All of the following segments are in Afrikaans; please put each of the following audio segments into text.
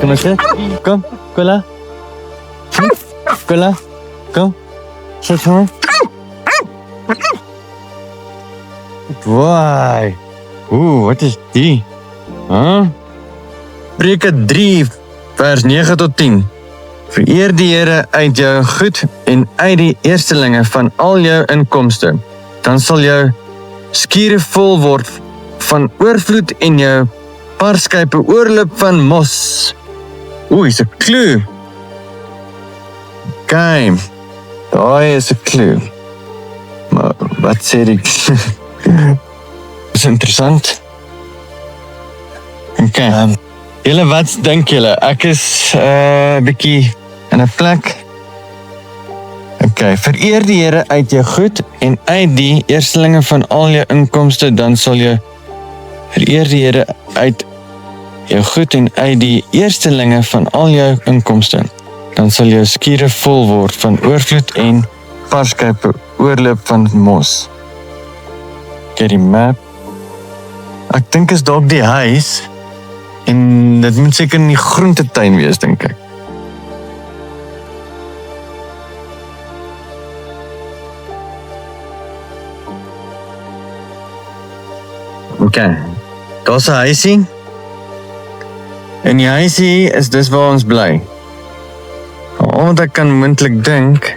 Kom eens sit. Kom, Kola. Kola, kom. Sit gewoon. Waai. Wat is die? Preke 3, vers 9 tot 10. Vereer die Here uit jou goed en uit die eerstelinge van al jou inkomste. Dan sal jou skure vol word van oorvloed en jou parskype oorloop van mos. Is 'n klou. Kyk, daai is 'n klou. Maar wat sê die is interessant. Okay. Julle, wat dink julle? Ek is bietjie in 'n plek. Okay, vereer die Here uit jou goed en uit die eerstelinge van al jou inkomste, dan sal jy vereer die Here uit jou goed en uit die eerstelinge van al jou inkomste, dan sal jou skure vol word van oorvloed en parskype oorloop van mos. Kyk die map. Ek dink is dalk die huis en dit moet seker in die groentetuin wees, dink ek. Okay, daar's 'n huisie. En die huisie is dis waar ons bly. Omdat ek kan moontlik dink,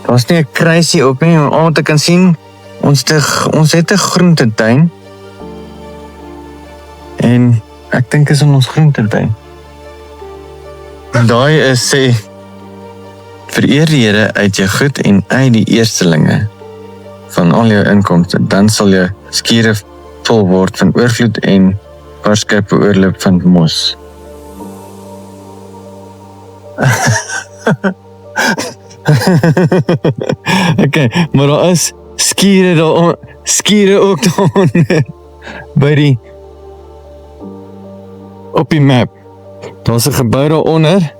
daar's nie 'n kruisie op nie, maar omdat ek kan sien, ons het 'n groentetuin. En ek dink is in ons groentetuin. En daai is sê, vereer die Here uit jou goed en uit die eerstelinge van al jou inkomste, dan sal jou skure vol word van oorvloed en parskype oorloop van mos. Okay, maar daar is skure ook daaronder by die op die map. Daar's 'n gebou daaronder.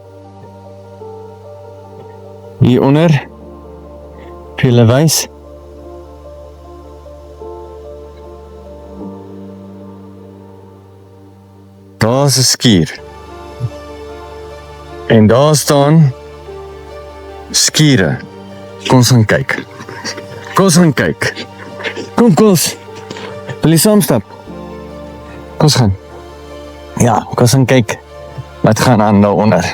Hieronder. Julle wys. Daar's 'n skuur. En daar staan skure. Kom ons gaan kyk. Kom, Kos. Wil jy saamstap? Kom ons gaan. Ja, kom ons gaan kyk. Wat gaan aan daaronder?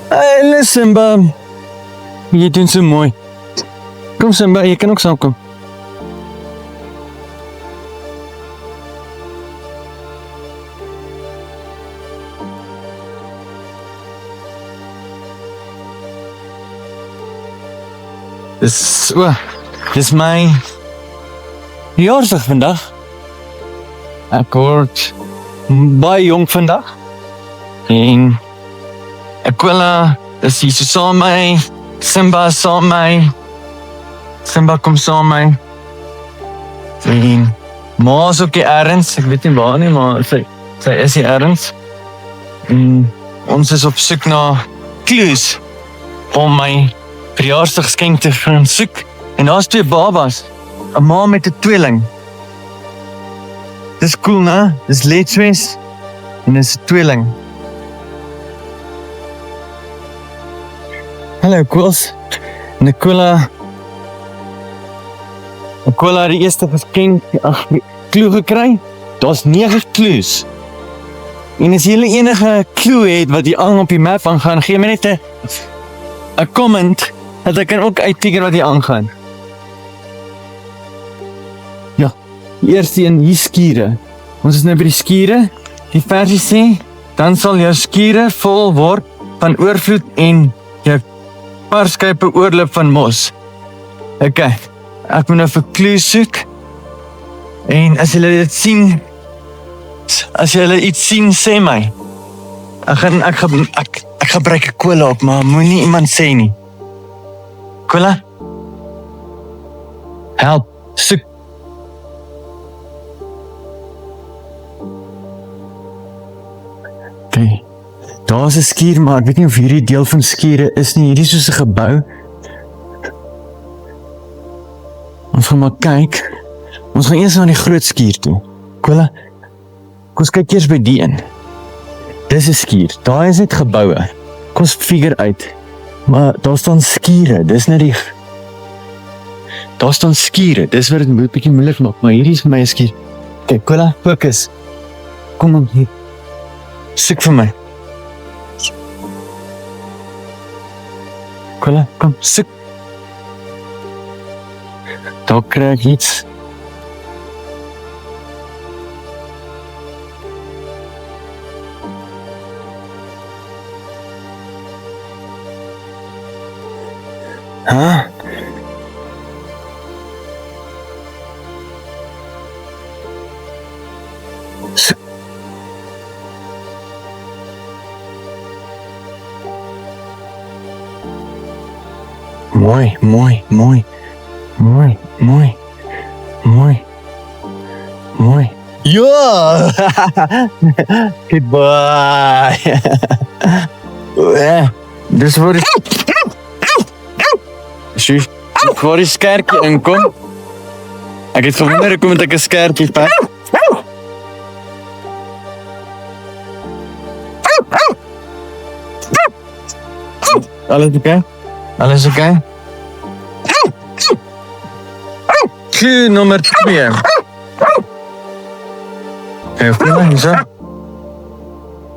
Hey, Simba. Jy doen so mooi. Kom Simba, jy kan ook saamkom. Dis my verjaarsdag vandag. Ek word baie jong vandag. En Aquila is hier so saam my. Simba is saam my. Simba kom saam my. En ma is ook hier ergens. Ek weet nie waar nie, maar sy is hier ergens. En ons is op soek na clues om my verjaarsdagskenk te gaan soek. En daar's 2 babas. 'n Ma met 'n tweeling. Dis cool, né? Dis Letwes en dis 'n tweeling. Hallo, Kos. Nicola het die eerste geskenk klou gekry. Daar's 9 clues. En as jy enige clue het wat jy aan op die map aangaan, gee my net 'n comment dat ek kan ook uitfigure wat hier aangaan. Ja, die eerste een, hier skure. Ons is nou by die skure. Die versie sê, dan sal jou skure vol word van oorvloed en jou parskype oorloop van mos. Okay, ek moet nou vir clues soek. En as julle dit sien, as julle iets sien, sê my. Ek gebruik 'n kola op, maar moenie iemand sê nie. Kola? Help, soek. Okay, daar is 'n skuur, maar ek weet nie of hierdie deel van skure is nie. Hierdie is soos 'n gebou. Ons gaan maar kyk. Ons gaan eers na die groot skuur toe. Kola, Kom ons kyk eers by die een. Dis 'n skuur, daar is net geboue. Kom ons figure uit. Maar daar staan skure, dis net die... Daar staan skure, dis wat dit 'n bietjie moeilik maak, maar hierdie is vir my 'n skuur. Kyk, Kola, fokus. Kom op hier. Soek vir my. Kola, kom, soek. Daar kry ek iets. Huh? Mooi, mooi, mooi. Mooi, mooi. Mooi. Mooi. Ja! Good boy. Dis waar die... Sjoe, waar die skerpie inkom. Ek het gewonder, kom met ek 'n skerpie pak. Alles oké? Alles oké? Clue nummer 2. Oké, Villa, hier zo.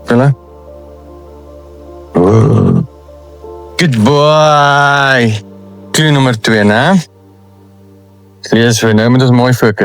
Villa. Good boy. Clue nummer 2, né? Lees vir nou, moet ons mooi fokus.